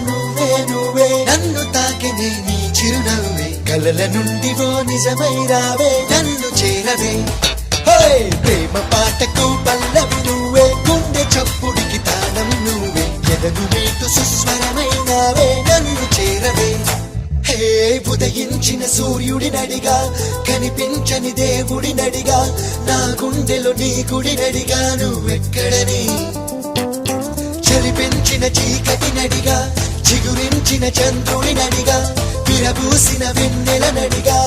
నువ్వే నువ్వే నన్ను తాకినే నీ చిరునవ్వే కలల నుండి ఓ నిజమై రావే నన్ను చేరవే ప్రేమ పాటకు పల్లవి నువ్వే గుండె చప్పుడికి తాళం నువ్వే ఎదగు మీటు సుస్వరమైనావే నన్ను చేరవే ఉదయించిన సూర్యుడి నడిగా కనిపించని దేవుడి నడిగా నా గుండెలో నీ గుడి నడిగా నువ్వెక్కడని చలి పెంచిన చీకటి నడిగా చిగురించిన చంద్రుడి నడిగా విరబూసిన వెన్నెల నడిగా